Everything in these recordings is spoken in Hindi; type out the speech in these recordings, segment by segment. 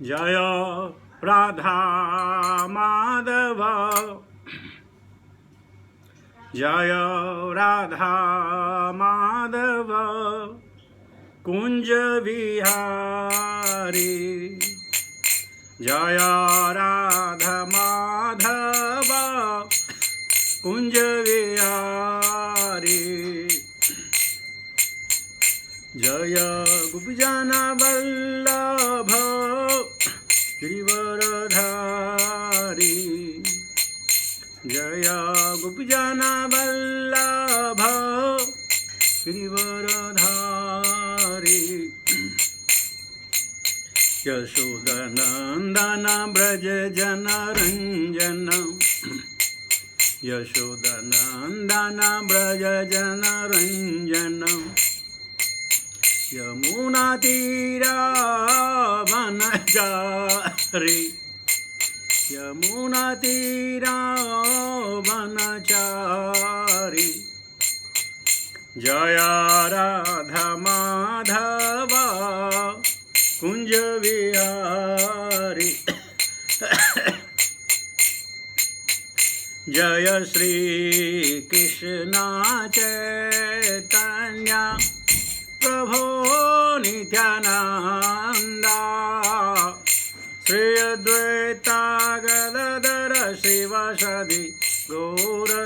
जय राधा माधव जय राधा माधव कुंज विहारी जय राधा माधव कुंज विहारी जय गोपीजन वल्लभ गिरिवरधारी जय गोपीजन वल्लभ गिरिवरधारी यशोदनंदन ब्रज जन रंजन यशोदनंदन ब्रज जन रंजन यमुना तीरा वनचारी यमुना तीरा वनचारी जय राधा माधव कुंज विहारी जय श्री कृष्ण चैतन्य प्रभो नित्यानंदा श्री अद्वैता गदाधर शिवासादि गौरभक्तवृंद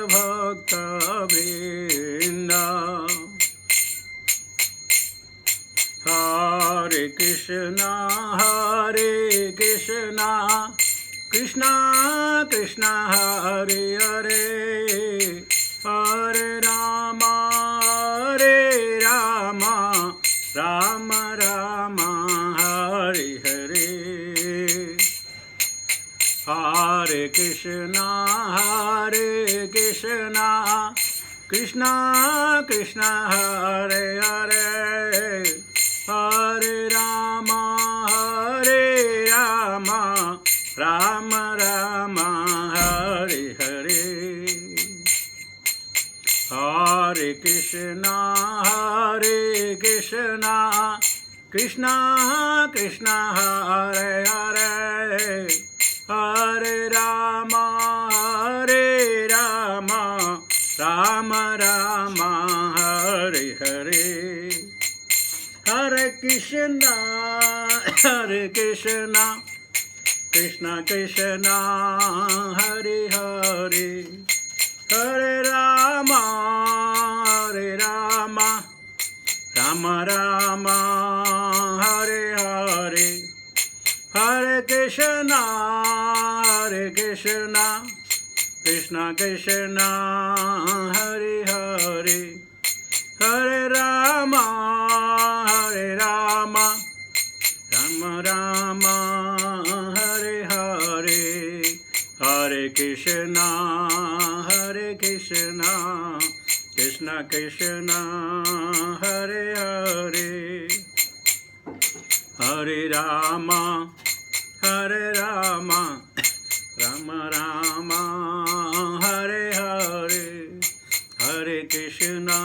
हरे कृष्णा कृष्णा कृष्णा हरे हरे हरे राम राम राम हरे हरे हरे कृष्णा कृष्णा कृष्णा हरे हरे हरे राम राम राम हरे हरे हरे कृष्णा कृष्णा कृष्णा हरे हरे हरे राम राम राम हरे हरे हरे कृष्णा कृष्णा कृष्णा हरे हरे हरे राम राम राम हरे हरे हरे कृष्णा कृष्णा कृष्णा हरे हरे हरे राम राम राम हरे हरे हरे कृष्णा कृष्णा कृष्णा हरे हरे हरे राम राम राम हरे हरे हरे कृष्णा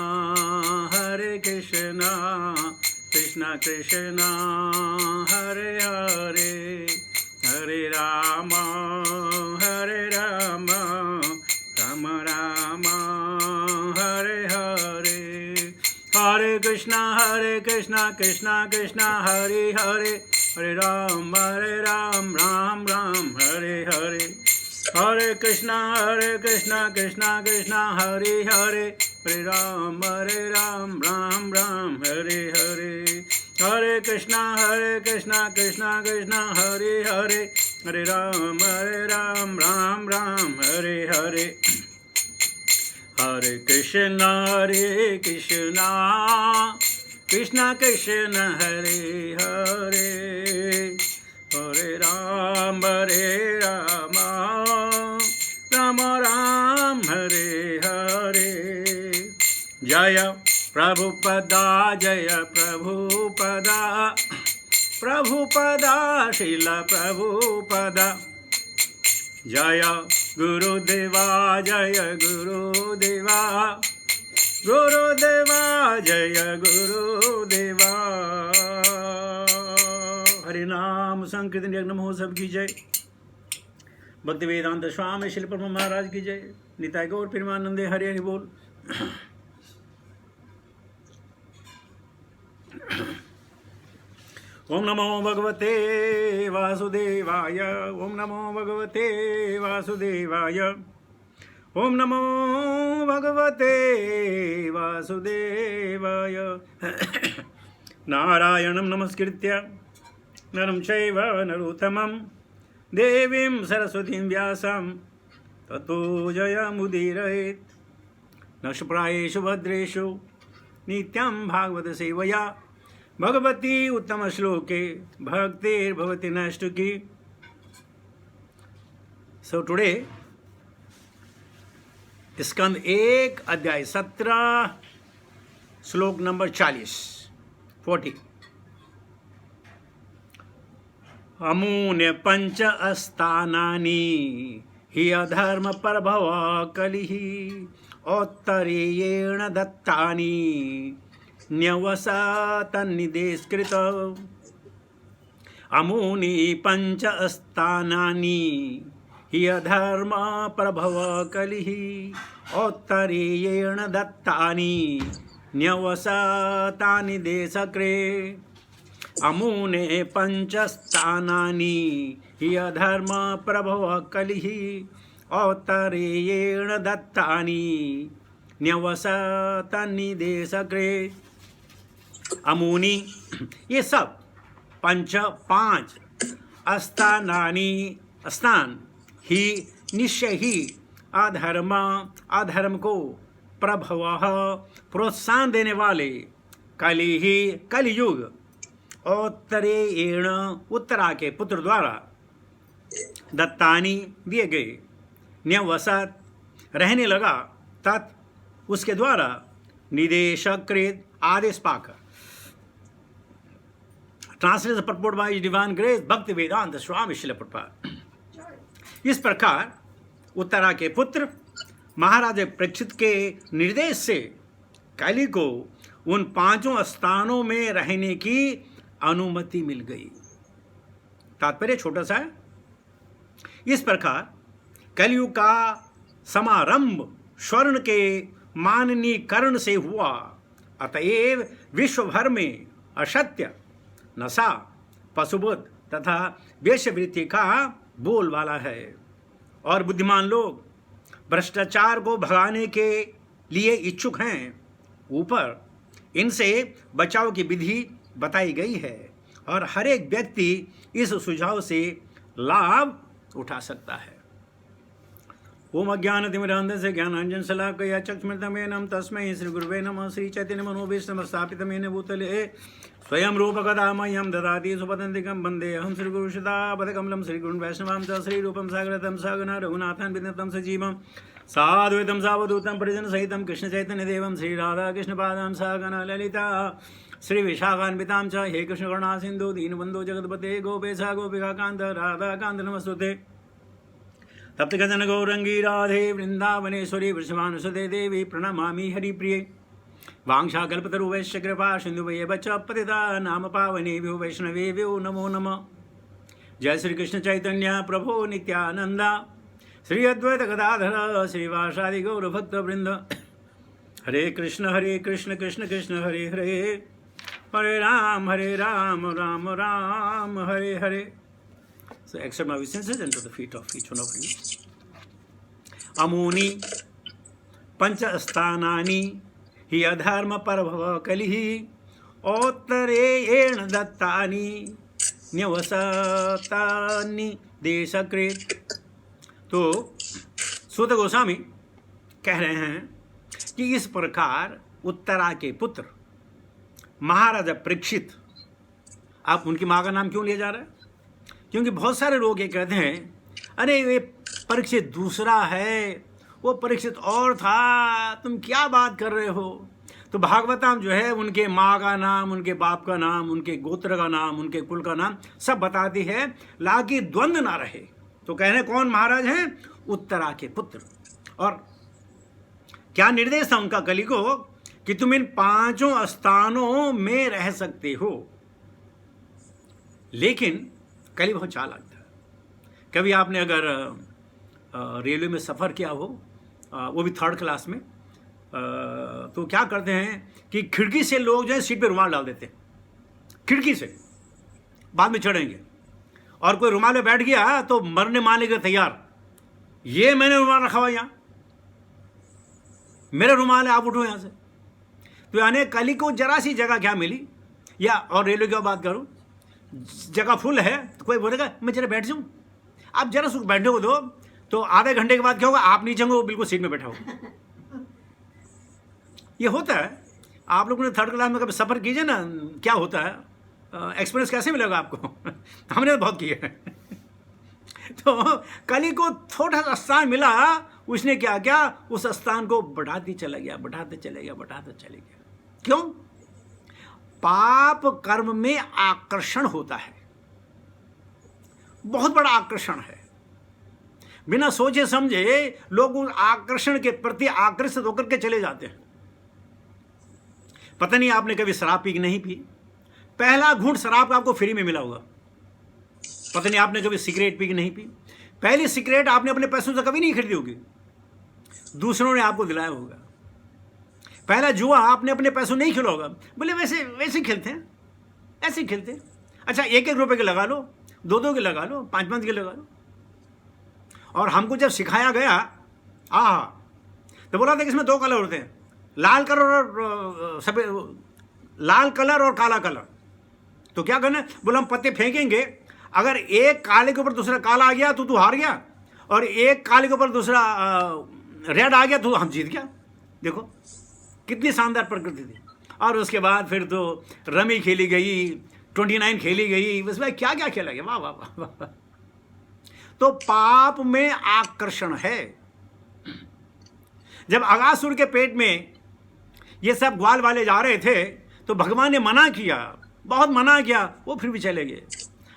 कृष्णा कृष्णा हरे हरे हरे राम राम राम हरे हरे हरे कृष्णा कृष्णा कृष्णा हरे हरे हरे राम राम राम हरे हरे हरे कृष्णा कृष्णा कृष्णा हरे हरे हरे राम राम राम हरे हरे हरे कृष्णा कृष्णा कृष्णा हरे हरे हरे राम राम राम हरे हरे हरे कृष्णा कृष्णा कृष्ण हरे हरे हरे राम राम राम हरे हरे जय प्रभुपदा प्रभुपदा शिल प्रभुपदा जय गुरुदेवा गुरुदेवा जय गुरुदेवा हरे नाम संकीर्तन यज्ञ महोत्सव की जय। भक्ति वेदांत स्वामी श्री प्रभु महाराज की जय। निताय गौर प्रेमानंदे हरे हरि बोल। ओम नमो भगवते वासुदेवाय। ओम नमो भगवते वासुदेवाय। ओम नमो भगवते वासुदेवाय। नारायणं नमस्कृत्य नरं चैव नरोत्तमं देवीं सरस्वतीं व्यासं ततो जयमुदीरयेत्। नक्षप्रायेषु भद्रेषु नित्यं भागवत सेवया भगवती उत्तम श्लोके भक्तिर्भवति नैष्ठिकी। सो टुडे स्कंद 1 अध्याय 17 श्लोक नंबर 40। अमून्य पंच अस्तानानि हि अधर्म प्रभव कलिः औत्तरेयेण दत्तानि न्यवसातन्निदेशकृत। अमूनि पंच अस्तानानि हि अधर्म प्रभव कलिः औत्तरेयेण दत्तानि न्यवसातानि देशकृ। अमूने पंचस्थानानि हि अधर्म प्रभव कलिः औत्तरेयेण दत्तानि न्यवसातानि देशकृ। अमूनि ये सब पांच स्थान ही निश्चय ही अधर्म को प्रभव प्रोत्साहन देने वाले कलियुग औत्तरेयेण उत्तरा के पुत्र द्वारा दत्तानी दिए गए न्यवसत रहने लगा तत् उसके द्वारा निदेशकृत आदेश पाकर। Translation purport bye divine grace भक्ति वेदांत स्वामी श्रील प्रभुपाद। इस प्रकार उत्तरा के पुत्र महाराज परीक्षित के निर्देश से कलि को उन 5 स्थानों में रहने की अनुमति मिल गई। तात्पर्य छोटा सा है। इस प्रकार कलियुग का समारंभ स्वर्ण के माननीकरण से हुआ। अतएव विश्व भर में असत्य, नशा, पशुबुद्ध तथा वेश्यवृत्ति का बोलबाला है और बुद्धिमान लोग भ्रष्टाचार को भगाने के लिए इच्छुक हैं। ऊपर इनसे बचाव की विधि बताई गई है और हर एक व्यक्ति इस सुझाव से लाभ उठा सकता है। ओम अज्ञानतिमिरान्धस्य ज्ञानाञ्जन शलाकया चक्षुर्मिलितं तस्मै श्री गुरुवे नमः। श्री चैतन्य मनोभीष्टं स्थापितं येन भूतले स्वयं रूपकदा मह्यं ददाति सुपदन्तिकं वन्दे अहं श्री गुरुश्रीदापदकमलं श्री गुरुन् वैष्णवां च श्री रूपं सागरतं सगना रघुनाथं विनतं सजीवं साद्वैतं सावधूतं परिजन सहितं कृष्ण चैतन्य देवं श्री राधा कृष्ण पादां सगना ललिता श्री विशाखान्वितां च हे कृष्ण करुणा सिन्धु दीनबन्धो जगत्पते गोपेश गोपिका कान्त राधा कान्त नमस्तुते। तप्त गजन गौरंगी राधे वृंदावनेश्वरी वृषभानुसुते देवी प्रणमामि हरिप्रिये। वांछाकल्पतरुवैश्य कृपा सिन्धुभ्येव च पतितानां पावनेभ्यो वैष्णवेभ्यो नमो नमः। जय श्री कृष्ण चैतन्य प्रभो नित्यानंद श्री अद्वैत गदाधर श्रीवासादि गौर भक्त वृंद। हरे कृष्ण कृष्ण कृष्ण हरे हरे, हरे Ram Ram Ram Hare Hare. So accept my obeisances and to the feet of each one of you. अमूनि पंचस्थानानि हि अधर्म प्रभव कलिः औत्तरेयेण दत्तानि न्यवसातानि देशकृत। तो सूत गोस्वामी कह रहे हैं कि इस प्रकार उत्तरा के पुत्र महाराजा परीक्षित, आप उनकी माँ का नाम क्यों लिया जा रहा है? क्योंकि बहुत सारे लोग ये कहते हैं अरे ये परीक्षित दूसरा है, वो परीक्षित और था, तुम क्या बात कर रहे हो। तो भागवतम जो है उनके माँ का नाम, उनके बाप का नाम, उनके गोत्र का नाम, उनके कुल का नाम सब बताती है, लाकि द्वंद्व ना रहे। तो कह रहे कौन महाराज हैं? उत्तरा के पुत्र। और क्या निर्देश था उनका कलि को कि तुम इन 5 स्थानों में रह सकते हो। लेकिन कली बहुत चालाक था। कभी आपने अगर रेलवे में सफ़र किया हो, वो भी थर्ड क्लास में, तो क्या करते हैं कि खिड़की से लोग जो है सीट पे रुमाल डाल देते हैं, खिड़की से, बाद में चढ़ेंगे, और कोई रुमाल में बैठ गया तो मरने मारने के तैयार, ये मैंने रुमाल रखा हुआ यहाँ, मेरा रुमाल है, आप उठो यहाँ से। तो यानी कली को जरा सी जगह क्या मिली, या और रेलवे की बात करूँ, जगह फुल है तो कोई बोलेगा मैं जरा बैठ जाऊँ, आप जरा सुख बैठने को दो, तो आधे घंटे के बाद क्या होगा, आप नीचे होंगे, वो बिल्कुल सीट में बैठा होगा। ये होता है। आप लोगों ने थर्ड क्लास में कभी सफ़र कीजिए ना, क्या होता है, एक्सपीरियंस कैसे मिलेगा आपको? हमने तो बहुत किया है। तो कली को थोड़ा सा स्थान मिला, उसने क्या किया, उस स्थान को बढ़ाते चला गया, बढ़ाते चले गया, बढ़ाते चले गया। क्यों? पाप कर्म में आकर्षण होता है, बहुत बड़ा आकर्षण है। बिना सोचे समझे लोग उस आकर्षण के प्रति आकर्षित होकर के चले जाते हैं। पता नहीं आपने कभी शराब पी कि नहीं पी, पहला घूंट शराब का आपको फ्री में मिला होगा। पता नहीं आपने कभी सिगरेट पी कि नहीं पी, पहली सिगरेट आपने अपने पैसों से कभी नहीं खरीदी होगी, दूसरों ने आपको दिलाया होगा। पहला जुआ आपने अपने पैसों नहीं खेला होगा, बोले वैसे वैसे खेलते हैं, ऐसे खेलते हैं। अच्छा, 1-1 रुपए के लगा लो, 2-2 के लगा लो, 5-5 के लगा लो। और हमको जब सिखाया गया, तो बोला था कि इसमें 2 कलर होते हैं, लाल कलर और सफेद, लाल कलर और काला कलर। तो क्या करना है, बोला हम पत्ते फेंकेंगे, अगर एक काले के ऊपर दूसरा काला आ गया तो तू हार गया, और एक काले के ऊपर दूसरा रेड आ गया तो हम जीत गया। देखो कितनी शानदार प्रकृति थी। और उसके बाद फिर तो रमी खेली गई, 29 खेली गई, बस भाई क्या क्या खेला गया, वाह वाह वाह वाह। तो पाप में आकर्षण है। जब अगासुर के पेट में ये सब ग्वाल वाले जा रहे थे तो भगवान ने मना किया, बहुत मना किया, वो फिर भी चले गए।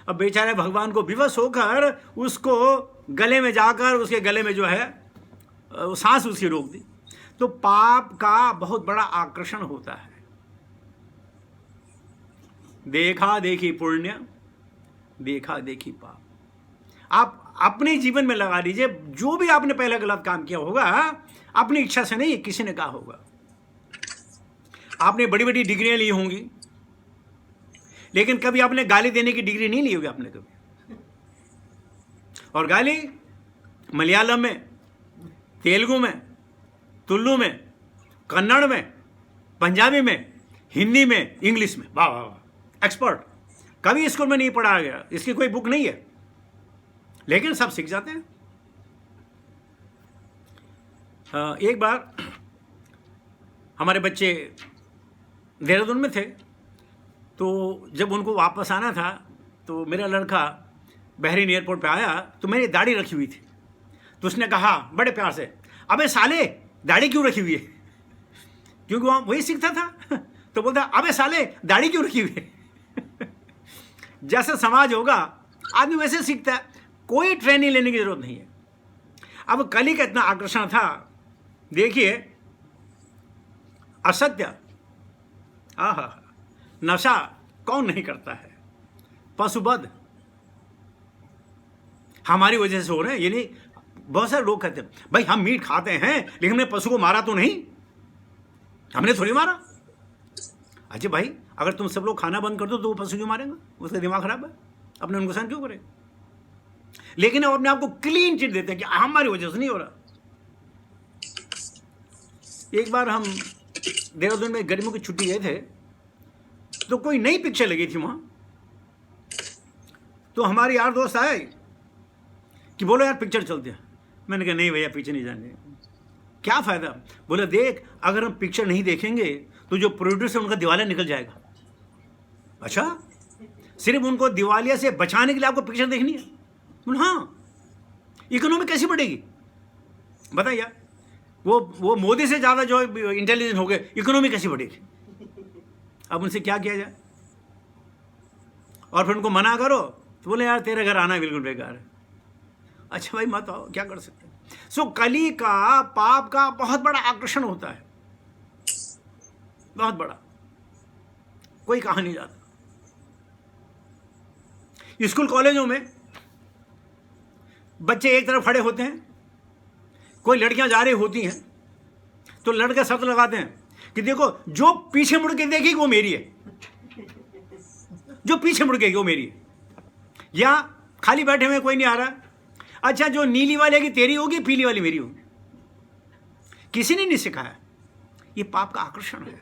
अब बेचारे भगवान को विवश होकर उसको गले में जाकर उसके गले में जो है सांस उसकी रोक दी। तो पाप का बहुत बड़ा आकर्षण होता है। देखा देखी पुण्य, देखा देखी पाप। आप अपने जीवन में लगा लीजिए, जो भी आपने पहले गलत काम किया होगा अपनी इच्छा से नहीं, किसी ने कहा होगा। आपने बड़ी बड़ी डिग्रियां ली होंगी, लेकिन कभी आपने गाली देने की डिग्री नहीं ली होगी आपने कभी। और गाली मलयालम में, तेलुगु में, तुलु में, कन्नड़ में, पंजाबी में, हिंदी में, इंग्लिश में, वाह वाह वाह, एक्सपर्ट। कभी स्कूल में नहीं पढ़ाया गया, इसकी कोई बुक नहीं है, लेकिन सब सीख जाते हैं। एक बार हमारे बच्चे देहरादून में थे, तो जब उनको वापस आना था तो मेरा लड़का बहरीन एयरपोर्ट पे आया, तो मेरी दाढ़ी रखी हुई थी। तो उसने कहा बड़े प्यार से, अबे साले दाढ़ी क्यों रखी हुई है? क्योंकि वहाँ वही सीखता था। तो बोलता अबे साले दाढ़ी क्यों रखी हुई है? जैसा समाज होगा आदमी वैसे सीखता है, कोई ट्रेनिंग लेने की जरूरत नहीं है। अब कली का इतना आकर्षण था, देखिए असत्य, नशा कौन नहीं करता है, पशुवध हमारी वजह से हो रहे हैं। ये नहीं, बहुत सारे लोग कहते हैं भाई हम मीट खाते हैं लेकिन हमने पशु को मारा तो नहीं, हमने थोड़ी मारा। अच्छा भाई, अगर तुम सब लोग खाना बंद कर दो तो वो पशु क्यों मारेंगे? उसका दिमाग खराब है, अपने नुकसान क्यों करें? लेकिन अब अपने आप को क्लीन चिट देते हैं कि हमारी वजह से नहीं हो रहा। एक बार हम देहरादून में गर्मियों की छुट्टी गए थे, तो कोई नई पिक्चर लगी थी वहां। तो हमारे यार दोस्त आए कि बोलो यार पिक्चर चलते हैं। मैंने कहा नहीं भैया पिक्चर नहीं जाने। क्या फायदा? बोले देख, अगर हम पिक्चर नहीं देखेंगे तो जो प्रोड्यूसर उनका दिवालिया निकल जाएगा। अच्छा, सिर्फ उनको दिवालिया से बचाने के लिए आपको पिक्चर देखनी है? बोले हाँ, इकोनॉमी कैसी बढ़ेगी बताइए? वो मोदी से ज़्यादा जो इंटेलिजेंट हो गए, इकोनॉमी कैसी बढ़ेगी? अब उनसे क्या किया जाए? और फिर उनको मना करो तो बोले यार तेरे घर आना बिल्कुल बेकार है। अच्छा भाई मत आओ, क्या कर सकते हैं? सो कली का, पाप का बहुत बड़ा आकर्षण होता है, बहुत बड़ा, कोई कहा नहीं जाता। स्कूल कॉलेजों में बच्चे एक तरफ खड़े होते हैं, कोई लड़कियां जा रही होती हैं, तो लड़के शर्त लगाते हैं कि देखो जो पीछे मुड़ के देखेगी वो मेरी है, जो पीछे मुड़ के वो मेरी है। या खाली बैठे हुए कोई नहीं आ रहा, अच्छा जो नीली वाले की तेरी होगी, पीली वाली मेरी होगी। किसी ने नहीं सिखाया। ये पाप का आकर्षण है।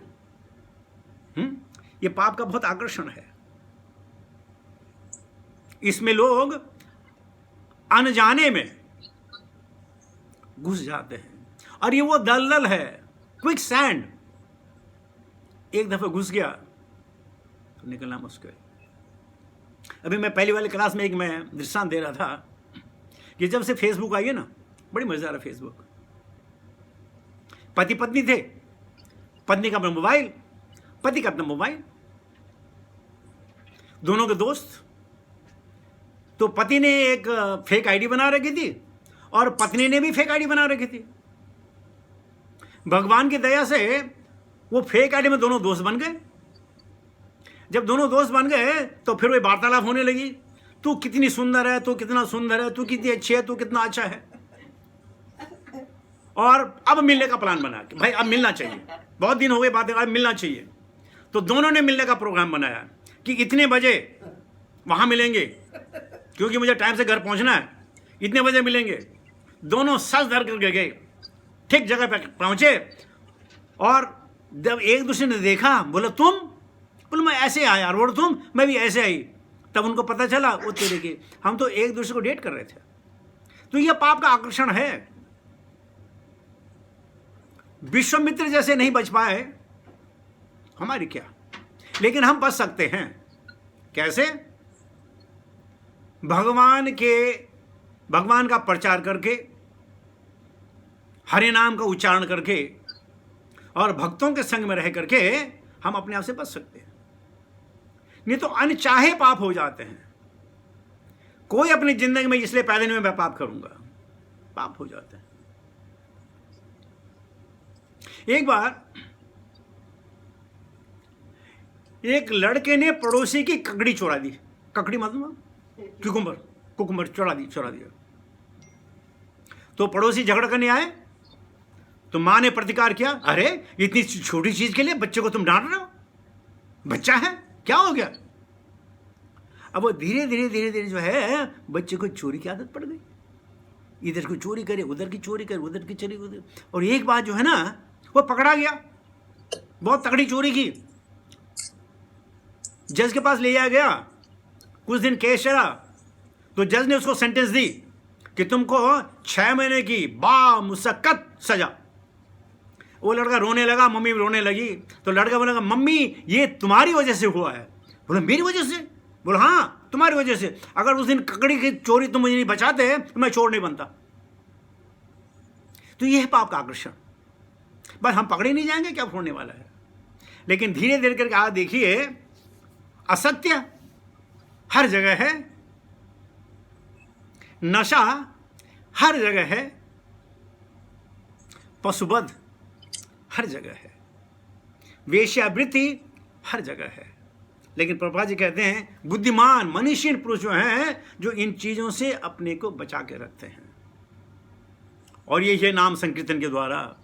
ये पाप का बहुत आकर्षण है। इसमें लोग अनजाने में घुस जाते हैं, और ये वो दलदल है, क्विक सैंड। एक दफे घुस गया तो निकलना मुश्किल। अभी मैं पहली वाली क्लास में एक मैं दृष्टांत दे रहा था कि जब से फेसबुक आई है ना, बड़ी मजेदार है फेसबुक। पति पत्नी थे, पत्नी का अपना मोबाइल, पति का अपना मोबाइल, दोनों के दोस्त। तो पति ने एक फेक आईडी बना रखी थी और पत्नी ने भी फेक आईडी बना रखी थी। भगवान की दया से वो फेक आईडी में दोनों दोस्त बन गए। जब दोनों दोस्त बन गए तो फिर वो वार्तालाप होने लगी, तू कितनी सुंदर है, तू कितना सुंदर है, तू कितनी अच्छी है, तू कितना अच्छा है। और अब मिलने का प्लान बना कि भाई अब मिलना चाहिए, बहुत दिन हो गए बातें, अब मिलना चाहिए। तो दोनों ने मिलने का प्रोग्राम बनाया कि इतने बजे वहां मिलेंगे, क्योंकि मुझे टाइम से घर पहुंचना है, इतने बजे मिलेंगे। दोनों सच धर करके गए, ठीक जगह पर पहुंचे, और जब एक दूसरे ने देखा, बोला तुम, बोला मैं ऐसे आया, और तुम, मैं भी ऐसे आई। तब उनको पता चला वो तेरे के, हम तो एक दूसरे को डेट कर रहे थे। तो यह पाप का आकर्षण है। विश्वामित्र जैसे नहीं बच पाए, हमारी क्या, लेकिन हम बच सकते हैं। कैसे? भगवान का प्रचार करके, हरि नाम का उच्चारण करके, और भक्तों के संग में रह करके हम अपने आप से बच सकते हैं। नहीं तो अनचाहे पाप हो जाते हैं। कोई अपनी जिंदगी में इसलिए पैदा नहीं हुआ मैं पाप करूंगा, पाप हो जाते हैं। एक बार एक लड़के ने पड़ोसी की ककड़ी चुरा दी। ककड़ी मालूम? कुकुम्बर चुरा दिया। तो पड़ोसी झगड़ा करने आए, तो मां ने प्रतिकार किया, अरे इतनी छोटी चीज के लिए बच्चे को तुम डांट रहे हो, बच्चा है, क्या हो गया? अब वो धीरे धीरे जो है बच्चे को चोरी की आदत पड़ गई। इधर को चोरी करे, उधर की चोरी करे, उधर की चोरी उधर। और एक बात जो है ना, वो पकड़ा गया, बहुत तगड़ी चोरी की। जज के पास ले जाया गया, कुछ दिन केस चला, तो जज ने उसको सेंटेंस दी कि तुमको 6 महीने की बामुशक्कत सजा। वो लड़का रोने लगा, मम्मी भी रोने लगी। तो लड़का बोला, मम्मी ये तुम्हारी वजह से हुआ है। बोला मेरी वजह से? बोला हाँ तुम्हारी वजह से। अगर उस दिन ककड़ी की चोरी तुम मुझे नहीं बचाते तो मैं चोर नहीं बनता। तो यह है पाप का आकर्षण। बस हम पकड़े नहीं जाएंगे, क्या फोड़ने वाला है। लेकिन धीरे धीरे करके आप देखिए, असत्य हर जगह है, नशा हर जगह है, पशुवध हर जगह है, वेश्यावृत्ति हर जगह है। लेकिन प्रभुपाद जी कहते हैं बुद्धिमान मनीषीन पुरुष जो हैं, जो इन चीजों से अपने को बचा के रखते हैं। और ये नाम संकीर्तन के द्वारा,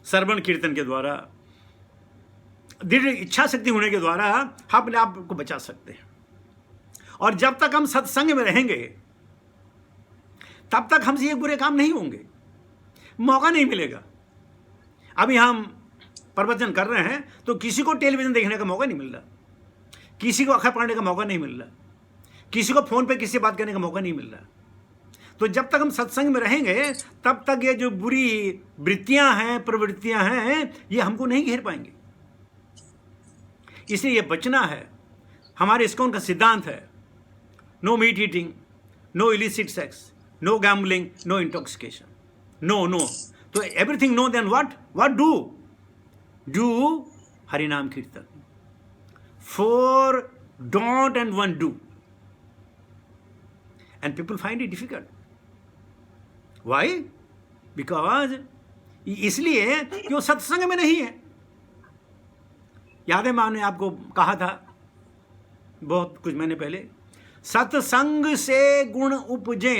श्रवण कीर्तन के द्वारा, दृढ़ इच्छा शक्ति होने के द्वारा हम अपने आप को बचा सकते हैं। और जब तक हम सत्संग में रहेंगे तब तक हमसे ये बुरे काम नहीं होंगे, मौका नहीं मिलेगा। अभी हम प्रवचन कर रहे हैं तो किसी को टेलीविजन देखने का मौका नहीं मिल रहा, किसी को अखबार पढ़ने का मौका नहीं मिल रहा, किसी को फोन पे किसी से बात करने का मौका नहीं मिल रहा। तो जब तक हम सत्संग में रहेंगे तब तक ये जो बुरी वृत्तियां हैं, प्रवृत्तियां हैं, ये हमको नहीं घेर पाएंगे। इसलिए ये बचना है। हमारे इस्कॉन का सिद्धांत है, no meat eating, no illicit sex, no gambling, no intoxication, no. तो everything no, then what do Hari naam kirtan. 4 don't and 1 do. And people find it difficult. Why? Because इसलिए कि वो सत्संग में नहीं है। याद है मैंने आपको कहा था बहुत कुछ महीने पहले, सत्संग से गुण उपजे,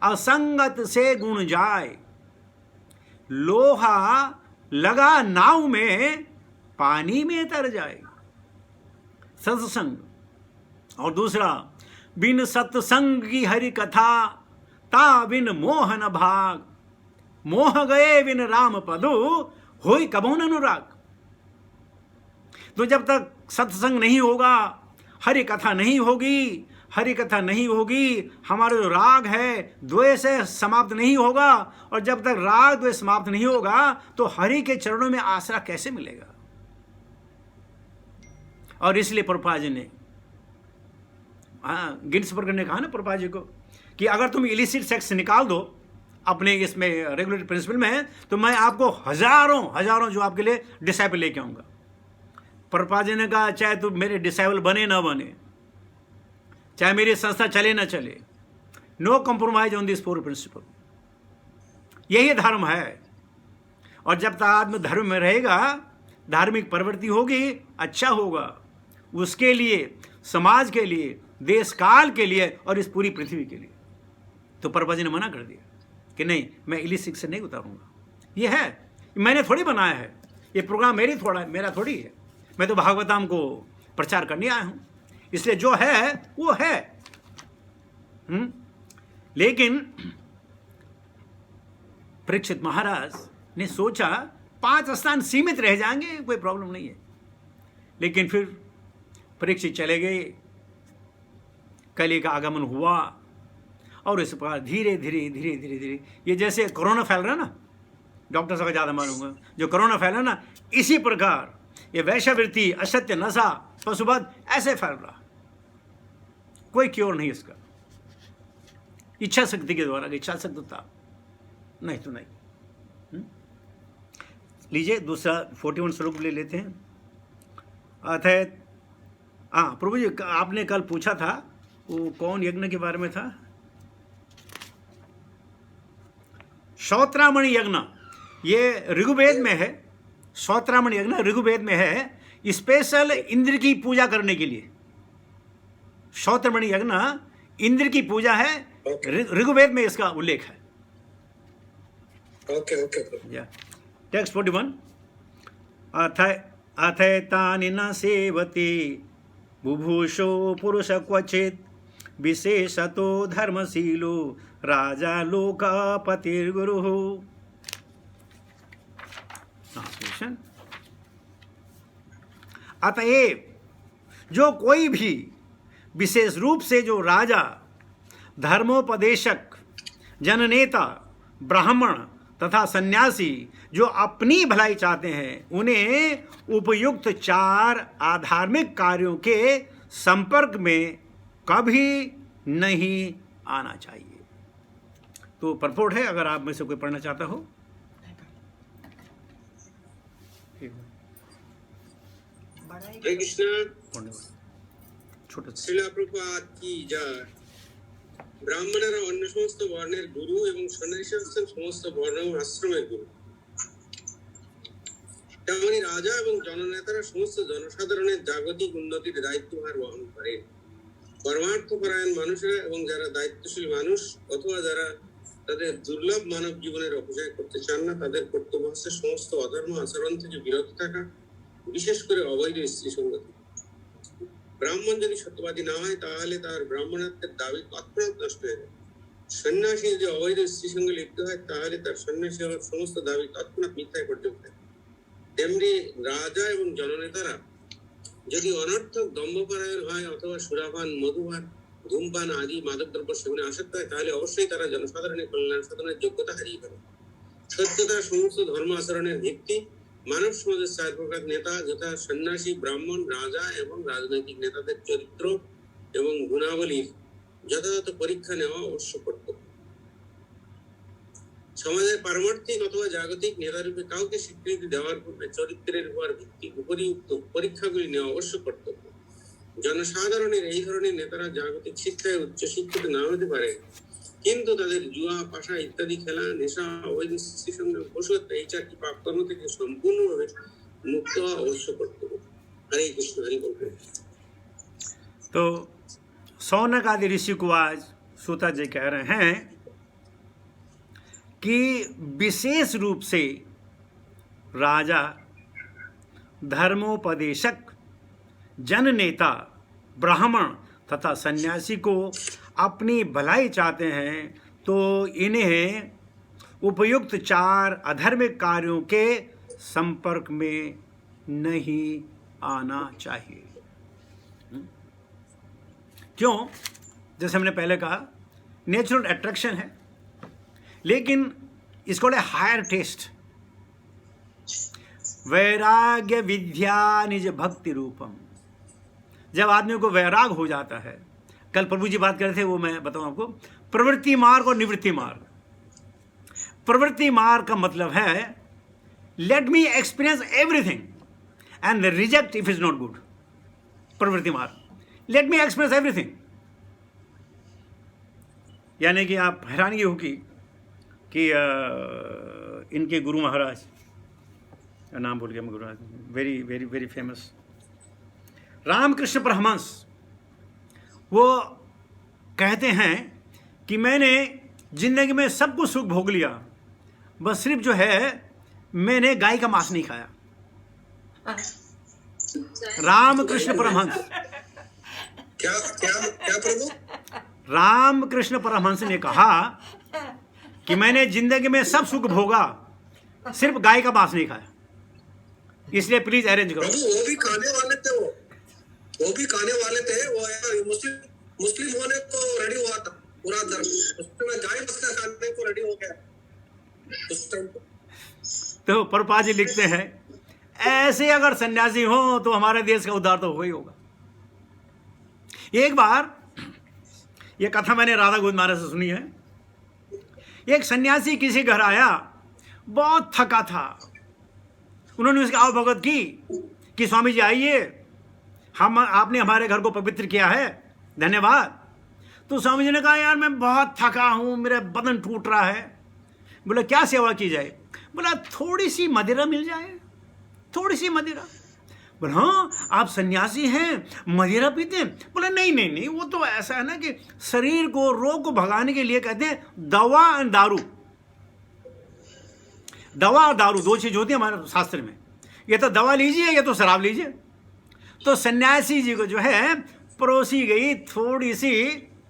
असंगत से गुण जाए। लोहा लगा नाव में, पानी में तर जाए। सत्संग। और दूसरा, बिन सत्संग की हरि कथा, ता बिन मोह न भाग। मोह गए बिन राम पदु, होई कबो न अनुराग। तो जब तक सत्संग नहीं होगा, हरि कथा नहीं होगी, हरि कथा नहीं होगी, हमारा जो राग है, द्वेष है, समाप्त नहीं होगा। और जब तक राग द्वेष समाप्त नहीं होगा तो हरि के चरणों में आसरा कैसे मिलेगा? और इसलिए प्रभुपाद जी ने, गिन्सबर्गर ने कहा ना प्रभुपाद जी को कि अगर तुम इलिसिट सेक्स निकाल दो अपने इसमें रेगुलेटरी प्रिंसिपल में है, तो मैं आपको हजारों जो आपके लिए डिसाइपल लेके आऊंगा। प्रभुपाद जी ने कहा चाहे तुम मेरे डिसाइपल बने ना बने, चाहे मेरी संस्था चले ना चले, no compromise on this four principle. यही धर्म है। और जब तक आदमी धर्म में रहेगा, धार्मिक प्रवृत्ति होगी, अच्छा होगा उसके लिए, समाज के लिए, देश काल के लिए और इस पूरी पृथ्वी के लिए। तो प्रभुपाद जी ने मना कर दिया कि नहीं, मैं इलिसिट से नहीं उतारूंगा। ये है, मैंने थोड़ी बनाया है, ये प्रोग्राम मेरा थोड़ी है। मैं तो भागवतम को प्रचार करने आया हूं, इसलिए जो है वो है। लेकिन परीक्षित महाराज ने सोचा 5 स्थान सीमित रह जाएंगे, कोई प्रॉब्लम नहीं है। लेकिन फिर परीक्षित चले गए, कली का आगमन हुआ और इस प्रकार धीरे धीरे ये जैसे कोरोना फैल रहा है ना, डॉक्टर साहब ज़्यादा मालूम है, जो कोरोना फैल रहा है ना, इसी प्रकार ये वैश्यवृत्ति, असत्य, नशा, पशुवध ऐसे फैल रहा। कोई क्योर नहीं इसका, इच्छा शक्ति के द्वारा। इच्छा शक्ति था नहीं तो नहीं। लीजिए दूसरा 41 श्लोक ले लेते हैं। अतः प्रभु जी, आपने कल पूछा था वो कौन यज्ञ के बारे में था? श्रोत्रामणि यज्ञ, ये ऋग्वेद में है। श्रोत्रामणि यज्ञ ऋग्वेद में है, स्पेशल इंद्र की पूजा करने के लिए। श्रोत्रामणि यज्ञ इंद्र की पूजा है, ऋग्वेद में इसका उल्लेख है। टेक्स्ट 41, अथैतानि न सेवते बुभूषो पुरुष क्वचित्, विशेषतो धर्मशीलो राजा लोकपतिर्गुरुः। अतएव जो कोई भी विशेष रूप से जो राजा, धर्मोपदेशक, जननेता, ब्राह्मण तथा सन्यासी जो अपनी भलाई चाहते हैं, उन्हें उपयुक्त 4 आधार्मिक कार्यों के संपर्क में कभी नहीं आना चाहिए। तो परपोर्ट है, अगर आप में से कोई पढ़ना चाहता हो। हरे कृष्ण। श्रील प्रभुपाद की जय। ব্রাহ্মণের অন্য সমস্ত বর্ণের গুরু এবং সন্ন্যাসী হচ্ছেন সমস্ত বর্ণ এবং আশ্রমের গুরু। তেমনি রাজা এবং জননেতারা সমস্ত জনসাধারণের জাগতিক উন্নতির দায়িত্বভার বহন করেন। পরমার্থপরায়ণ মানুষেরা এবং যারা দায়িত্বশীল মানুষ অথবা যারা তাদের দুর্লভ মানব জীবনের অপচয় করতে চান না, তাদের কর্তব্য হচ্ছে সমস্ত অধর্ম আচরণ থেকে বিরত থাকা, বিশেষ করে অবৈধ স্ত্রী সঙ্গতি। ব্রাহ্মণ যদি সত্যবাদী না হয় তাহলে তার ব্রাহ্মণত্বের দাবি তৎক্ষণাৎ নষ্ট হয়ে যায়। সন্ন্যাসী যদি অবৈধ স্ত্রীর সঙ্গে লিপ্ত হয় তাহলে তার সন্ন্যাসী হওয়ার সমস্ত দাবি তৎক্ষণাৎ মিথ্যায় পরিণত হয়। তেমনি রাজা এবং জননেতারা যদি অনর্থক দম্ভপরায়ণ হয় অথবা সুরাপান, মধুপান, ধূমপান আদি মাদকদ্রব্য সেবনে আসক্ত হয়, তাহলে অবশ্যই তারা জনসাধারণের কল্যাণ সাধনের যোগ্যতা হারিয়ে ফেলে। সত্যতা সমস্ত ধর্ম আচরণের ভিত্তি। মানব সমাজের 4 প্রকার নেতা যথা সন্ন্যাসী, ব্রাহ্মণ, রাজা এবং রাজনৈতিক নেতাদের চরিত্র এবং গুণাবলীর যথাযথ পরীক্ষা নেওয়া অবশ্যক কর্তব্য। সমাজের পারমার্থিক অথবা জাগতিক নেতারূপে কাউকে স্বীকৃতি দেওয়ার পূর্বে চরিত্রের উপর ভিত্তি উপরিউক্ত পরীক্ষাগুলি নেওয়া অবশ্যক কর্তব্য। জনসাধারণের এই ধরনের নেতারা জাগতিক শিক্ষায় উচ্চ শিক্ষিত না হতে পারে, কিন্তু তাদের জুয়া, পাশা ইত্যাদি খেলা, নেশা, অবৈধ স্ত্রীর সঙ্গে বসুত্ব, এই 4টি পাপ কর্ম থেকে সম্পূর্ণভাবে মুক্ত হওয়া অবশ্যক কর্তব্য। হরে কৃষ্ণ। হরি বল। तो सौनक आदि ऋषि को आज सूता जी कह रहे हैं कि विशेष रूप से राजा, धर्मोपदेशक, जननेता, ब्राह्मण तथा सन्यासी को अपनी भलाई चाहते हैं तो इन्हें उपयुक्त 4 अधर्मिक कार्यों के संपर्क में नहीं आना चाहिए। क्यों? जैसे हमने पहले कहा, नेचुरल अट्रैक्शन है, लेकिन इसको हायर टेस्ट। वैराग्य विद्या निज भक्ति रूपम। जब आदमी को वैराग हो जाता है, कल प्रभु जी बात कर रहे थे, वो मैं बताऊं आपको, प्रवृत्ति मार्ग और निवृत्ति मार्ग। प्रवृत्ति मार्ग का मतलब है let me experience everything and reject if is not good. प्रवृत्ति मार्ग, लेट मी एक्सपीरियंस एवरीथिंग। यानी कि आप हैरानगी होगी कि इनके गुरु महाराज, नाम भूल गया मैं, Guru Maharaj, very very very famous Ramakrishna Paramahamsa, वो कहते हैं कि मैंने जिंदगी में सब कुछ सुख भोग लिया, बस सिर्फ जो है मैंने गाय का मांस नहीं खाया। रामकृष्ण परमहंस, क्या क्या क्या प्रभु? रामकृष्ण परमहंस ने कहा कि मैंने जिंदगी में सब सुख भोगा, सिर्फ गाय का मांस नहीं खाया। इसलिए प्लीज अरेंज करो। प्रभु वो भी खाने वाले थे, वो भी खाने वाले थे। वो मुस्लिम होने को रेडी हुआ था, पूरा धर्म उसमें गाय बकरा खाने को रेडी हो गया उस टाइम। तो प्रभुपाद जी लिखते हैं, ऐसे अगर सन्यासी हो तो हमारे देश का उद्धार तो हो ही होगा। एक बार ये कथा मैंने राधा गोविंद महाराज से सुनी है। एक सन्यासी किसी घर आया, बहुत थका था। उन्होंने उसकी आवभगत की कि स्वामी जी आइए, आपने हमारे घर को पवित्र किया है, धन्यवाद। तो स्वामी जी ने कहा, यार मैं बहुत थका हूँ, मेरा बदन टूट रहा है। बोला क्या सेवा की जाए? बोला थोड़ी सी मदिरा मिल जाए, थोड़ी सी मदिरा। बोला हाँ आप सन्यासी हैं, मदिरा पीते हैं? बोला नहीं नहीं नहीं, वो तो ऐसा है ना कि शरीर को, रोग को भगाने के लिए कहते हैं दवा और दारू। दवा और दारू 2 चीज होती है हमारे शास्त्र में। ये तो दवा लीजिए, ये तो शराब लीजिए। तो सन्यासी जी को जो है परोसी गई थोड़ी सी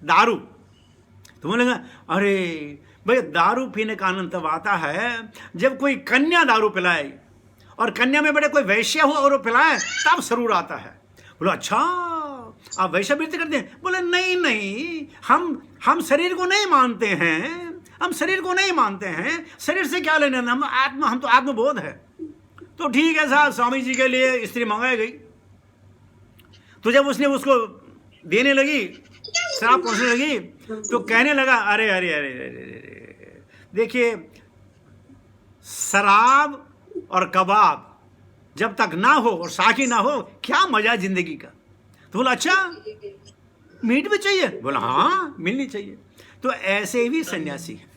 दारू। तो बोले अरे भाई, दारू पीने का आनंद तब आता है जब कोई कन्या दारू पिलाए, और कन्या में बड़े कोई वैश्य हो और वो पिलाए, तब जरूर आता है। बोलो अच्छा आप वैश्य वृत्ति करते हैं? बोले नहीं नहीं, हम शरीर को नहीं मानते हैं, हम शरीर को नहीं मानते हैं, शरीर से क्या लेना, हम तो आत्मबोध है। तो ठीक है साहब, स्वामी जी के लिए स्त्री मंगाई गई। तो जब उसने उसको देने लगी, शराब पहुंचने लगी, तो कहने लगा अरे अरे अरे अरे, देखिए शराब और कबाब जब तक ना हो और साकी ना हो, क्या मजा जिंदगी का। तो बोला अच्छा मीट भी चाहिए? बोला हाँ मिलनी चाहिए। तो ऐसे भी सन्यासी है,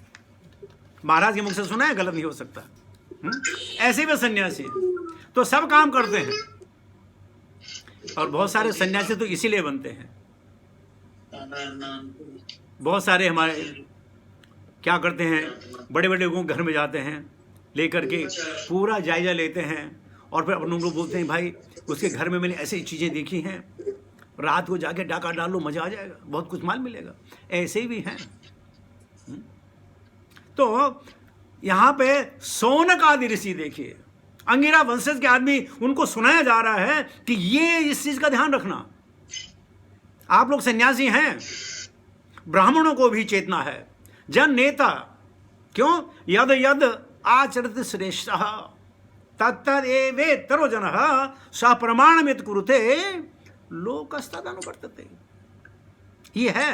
महाराज के मुख से सुना है, गलत नहीं हो सकता। ऐसे भी सन्यासी तो सब काम करते हैं, और बहुत सारे सन्यासी तो इसीलिए बनते हैं। बहुत सारे हमारे क्या करते हैं, बड़े बड़े लोगों के घर में जाते हैं, लेकर के पूरा जायजा लेते हैं, और फिर अपनों को बोलते हैं भाई उसके घर में मैंने ऐसी चीज़ें देखी हैं, रात को जाके डाका डाल लो, मजा आ जाएगा, बहुत कुछ माल मिलेगा। ऐसे भी हैं। तो यहाँ पे सौनक आदि ऋषि देखिए, अंगिरा वंशज के आदमी, उनको सुनाया जा रहा है कि ये इस चीज का ध्यान रखना। आप लोग सन्यासी हैं, ब्राह्मणों को भी चेतना है, जन नेता, क्यों यद यद आचरित श्रेष्ठ तत्तदेवेतरो जनः स प्रमाणमित कुरुते लोकस्तदनुवर्तते। ये है।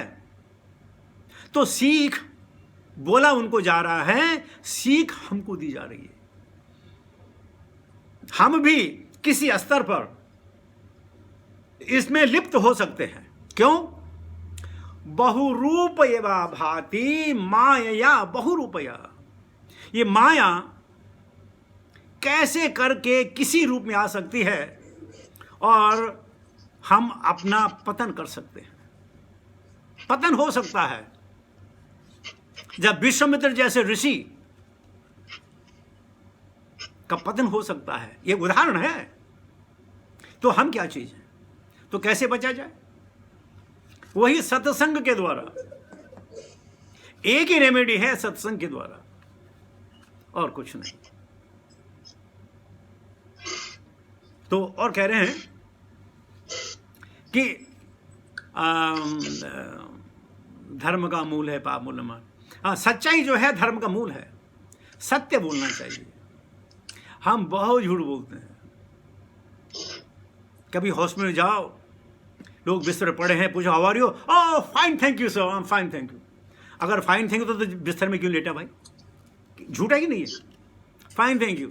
तो सीख बोला उनको जा रहा है, सीख हमको दी जा रही है। हम भी किसी स्तर पर इसमें लिप्त हो सकते हैं। क्यों? बहुरूप एवा भाति माया बहुरूपया। ये माया कैसे करके किसी रूप में आ सकती है और हम अपना पतन कर सकते हैं। पतन हो सकता है। जब विश्वामित्र जैसे ऋषि का पतन हो सकता है, ये उदाहरण है। तो हम क्या चीज है, तो कैसे बचा जाए? वही सत्संग के द्वारा। एक ही रेमेडी है, सत्संग के द्वारा, और कुछ नहीं। तो और कह रहे हैं कि धर्म का मूल है पाप मूल मान। हाँ, सच्चाई जो है धर्म का मूल है। सत्य बोलना चाहिए। हम बहुत झूठ बोलते हैं। कभी हॉस्पिटल में जाओ, लोग बिस्तर पड़े हैं, पूछो how are you? Oh fine thank you sir, I am fine thank you. अगर फाइन थैंक यू तो बिस्तर में क्यों लेटा भाई? झूठा ही नहीं है। फाइन थैंक यू,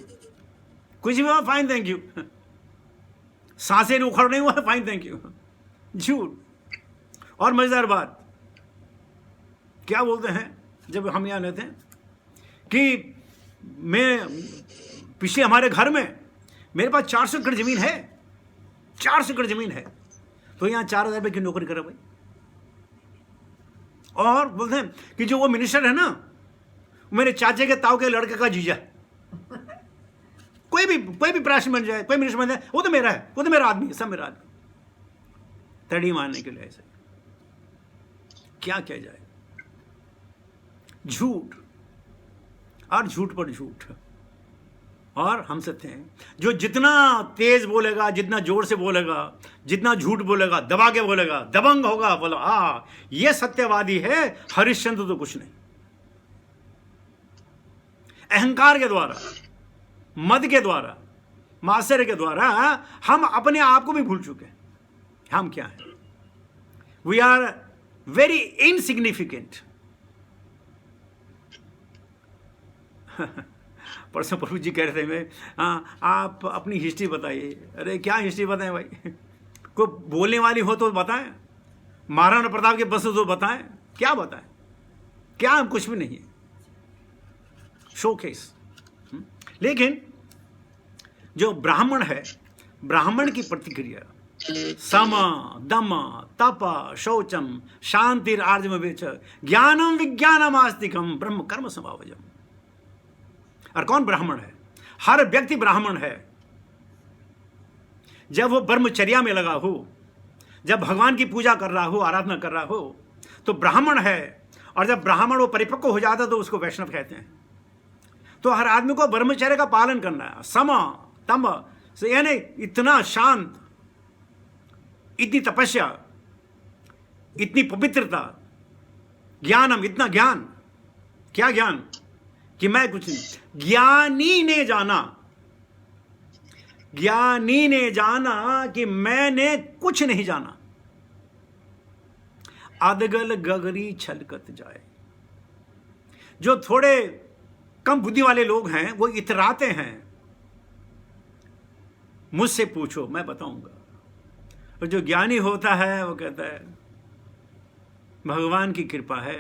कुछ भी हुआ फाइन थैंक यू। सांसें उखड़ नहीं हुआ फाइन थैंक यू, झूठ। और मजेदार बात क्या बोलते हैं जब हम यहाँ रहते हैं कि मैं पीछे हमारे घर में मेरे पास 400 एकड़ जमीन है, 400 एकड़ जमीन है, तो यहाँ 4,000 रुपये की नौकरी करे भाई। और बोलते हैं कि जो वो मिनिस्टर है ना, मेरे चाचे के ताऊ के लड़के का जीजा है। कोई भी प्राशन बन जाए, कोई मिनिस्टर बन जाए, वो तो मेरा है, वो तो मेरा आदमी है, सब मेरा आदमी। तड़ी मारने के लिए ऐसे क्या किया जाए? झूठ और झूठ पर झूठ। और हम सत्य हैं। जो जितना तेज बोलेगा, जितना जोर से बोलेगा, जितना झूठ बोलेगा, दबा के बोलेगा, दबंग होगा, बोला ये सत्यवादी है। हरिश्चंद्र तो कुछ नहीं। अहंकार के द्वारा, मद के द्वारा, मात्सर्य के द्वारा हम अपने आप को भी भूल चुके हैं। हम क्या हैं? We are very insignificant. परसों प्रभु जी कह रहे थे, मैं आप अपनी हिस्ट्री बताइए। अरे क्या हिस्ट्री बताएं भाई? कोई बोलने वाली हो तो बताएं, महाराणा प्रताप के बस तो बताएं, क्या बताएं? क्या? कुछ भी नहीं है, शोकेस। लेकिन जो ब्राह्मण है, ब्राह्मण की प्रतिक्रिया सम दम तप शौचम शांतिर आर्जम वेच ज्ञानम विज्ञानम आस्तिकम ब्रह्म कर्म स्वभावजम। और कौन ब्राह्मण है? हर व्यक्ति ब्राह्मण है। जब वो ब्रह्मचर्या में लगा हो, जब भगवान की पूजा कर रहा हो, आराधना कर रहा हो, तो ब्राह्मण है। और जब ब्राह्मण वो परिपक्व हो जाता तो उसको वैष्णव कहते हैं। तो हर आदमी को ब्रह्मचर्य का पालन करना है। सम तम यानी इतना शांत, इतनी तपस्या, इतनी पवित्रता, ज्ञानम, इतना ज्ञान। क्या ज्ञान? कि मैं कुछ नहीं। ज्ञानी ने जाना, ज्ञानी ने जाना कि मैंने कुछ नहीं जाना। अदगल गगरी छलकत जाए। जो थोड़े कम बुद्धि वाले लोग हैं वो इतराते हैं, मुझसे पूछो मैं बताऊंगा। और जो ज्ञानी होता है वो कहता है भगवान की कृपा है,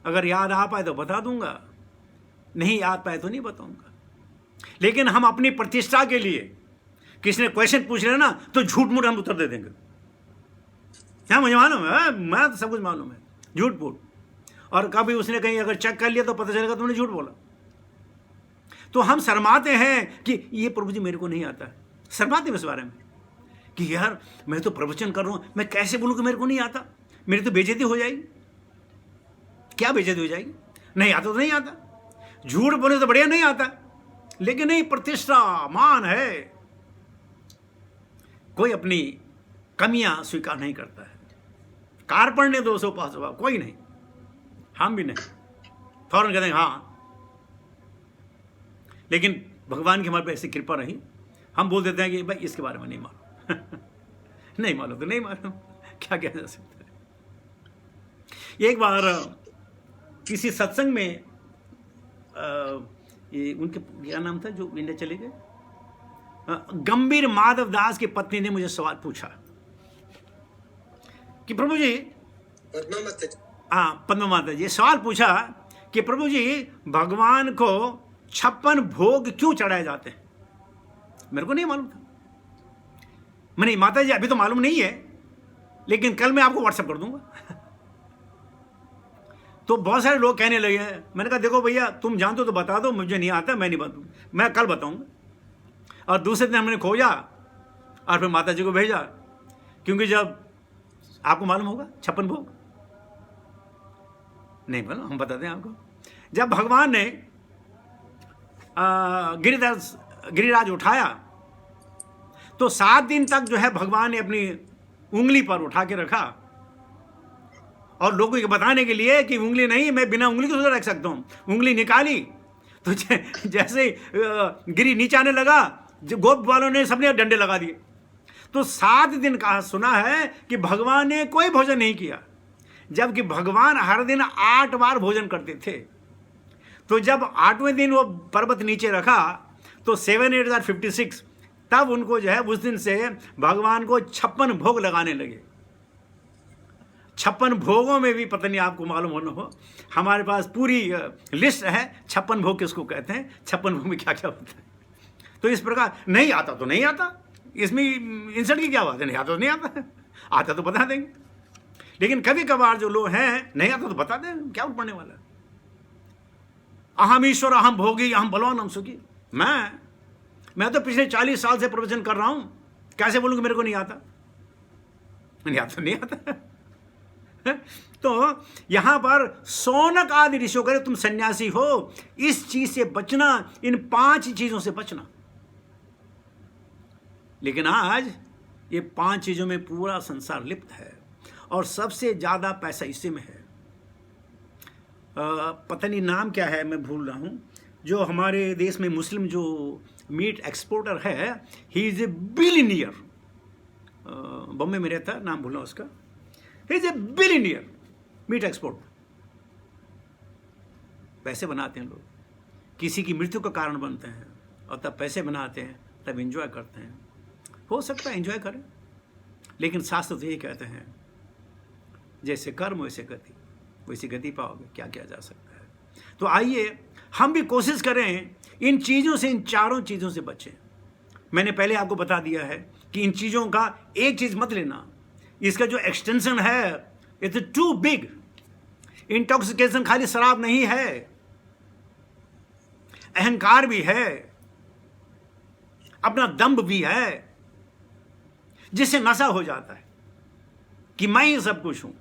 अगर याद आ पाए तो बता दूंगा, नहीं याद पाए तो नहीं बताऊंगा। लेकिन हम अपनी प्रतिष्ठा के लिए किसी ने क्वेश्चन पूछ रहे ना तो झूठ मूठ हम उत्तर दे देंगे। हाँ मुझे मालूम है, मैं तो सब कुछ मालूम है, झूठ मूठ। और कभी उसने कहीं अगर चेक कर लिया तो पता चलेगा तुमने झूठ बोला। तो हम शर्माते हैं कि ये प्रभु जी मेरे को नहीं आता है। शर्माते हैं इस बारे में कि यार मैं तो प्रवचन कर रहा हूं, मैं कैसे बोलूं कि मेरे को नहीं आता? मेरी तो बेइज्जती हो जाएगी। क्या बेइज्जती हो जाएगी? नहीं आता तो नहीं आता। झूठ बोले तो बढ़िया नहीं आता, लेकिन नहीं, प्रतिष्ठा मान है। कोई अपनी कमियां स्वीकार नहीं करता है। कार पढ़ने 200 पास हुआ, कोई नहीं, हम भी नहीं, फौरन कहते हैं हाँ। लेकिन भगवान की हमारे पे ऐसी कृपा रही, हम बोल देते हैं कि भाई इसके बारे में नहीं मालूम। नहीं मालूम तो नहीं मालूम, क्या किया जा सकता है। एक बार किसी सत्संग में ये उनके क्या नाम था जो इंडिया चले गए, गंभीर माधव दास की पत्नी ने मुझे सवाल पूछा कि प्रभु जी, पद्मा माता जी सवाल पूछा कि प्रभु जी भगवान को 56 भोग क्यों चढ़ाए जाते हैं? मेरे को नहीं मालूम था। मैंने माता जी अभी तो मालूम नहीं है, लेकिन कल मैं आपको व्हाट्सएप कर दूंगा। तो बहुत सारे लोग कहने लगे हैं, मैंने कहा देखो भैया तुम जानते हो तो बता दो, मुझे नहीं आता, मैं नहीं बताऊँ, मैं कल बताऊंगा। और दूसरे दिन हमने खोजा और फिर माता जी को भेजा, क्योंकि जब आपको मालूम होगा 56 भोग नहीं बोलो, हम बताते हैं आपको। जब भगवान ने गिरिराज उठाया तो 7 दिन तक जो है भगवान ने अपनी उंगली पर उठा के रखा, और लोगों को बताने के लिए कि उंगली नहीं, मैं बिना उंगली के रख सकता हूं। उंगली निकाली तो जैसे गिरी नीचे आने लगा, गोप वालों ने सबने डंडे लगा दिए। तो 7 दिन का सुना है कि भगवान ने कोई भोजन नहीं किया, जबकि भगवान हर दिन 8 बार भोजन करते थे। तो जब 8वें दिन वो पर्वत नीचे रखा तो 7, 8 और 56, तब उनको जो है उस दिन से भगवान को 56 भोग लगाने लगे। 56 भोगों में भी पता नहीं आपको मालूम होना हो, हमारे पास पूरी लिस्ट है 56 भोग किसको कहते हैं, 56 भोग में क्या क्या होता है। तो इस प्रकार नहीं आता तो नहीं आता, इसमें इंसल्ट की क्या बात है, नहीं आता तो नहीं आता, आता तो बता देंगे। लेकिन कभी कभार जो लोग हैं नहीं आता तो बता दें, क्या उठ पड़ने वाला है। अहम ईश्वर, अहम भोगी, अहम बलवान, अहम सुखी। मैं तो पिछले 40 साल से प्रवचन कर रहा हूं, कैसे बोलूं कि मेरे को नहीं आता, नहीं आता नहीं आता। तो यहां पर सौनक आदि ऋषियों कह रहे तुम सन्यासी हो, इस चीज से बचना, इन 5 चीजों से बचना। लेकिन आज ये 5 चीजों में पूरा संसार लिप्त है, और सबसे ज्यादा पैसा इसी में है। पता नहीं नाम क्या है, मैं भूल रहा हूं। जो हमारे देश में मुस्लिम जो मीट एक्सपोर्टर है, he is a billionaire, Bombay में रहता है, नाम भूला उसका। He is a billionaire meet export. पैसे बनाते हैं लोग, किसी की मृत्यु का कारण बनते हैं, और तब पैसे बनाते हैं, तब एंजॉय करते हैं। हो सकता है एंजॉय करें, लेकिन शास्त्र तो यही कहते हैं जैसे कर्म वैसे गति, वैसी गति पाओगे, क्या किया जा सकता है। तो आइए हम भी कोशिश करें इन चीज़ों से, इन 4 चीज़ों से बचें। मैंने पहले आपको बता दिया है कि इन चीज़ों का एक चीज़ मत लेना, इसका जो एक्सटेंशन है इट्स टू बिग। इंटॉक्सिकेशन खाली शराब नहीं है, अहंकार भी है, अपना दंभ भी है, जिससे नशा हो जाता है कि मैं ही सब कुछ हूं,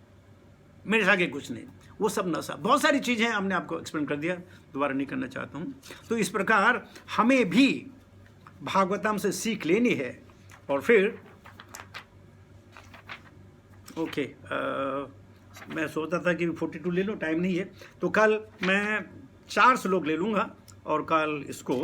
मेरे आगे कुछ नहीं, वो सब नशा। बहुत सारी चीजें हमने आपको एक्सप्लेन कर दिया, दोबारा नहीं करना चाहता हूं। तो इस प्रकार हमें भी भागवतम से सीख लेनी है। और फिर ओके, मैं सोचता था कि 42 ले लो, टाइम नहीं है, तो कल मैं 4 श्लोक ले लूँगा और कल इसको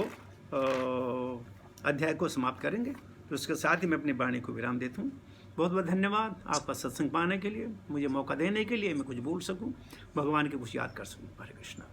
अध्याय को समाप्त करेंगे। तो इसके साथ ही मैं अपनी वाणी को विराम देता हूँ। बहुत बहुत धन्यवाद आपका सत्संग पाने के लिए, मुझे मौका देने के लिए, मैं कुछ बोल सकूं, भगवान के कुछ याद कर सकूं। हरे कृष्णा।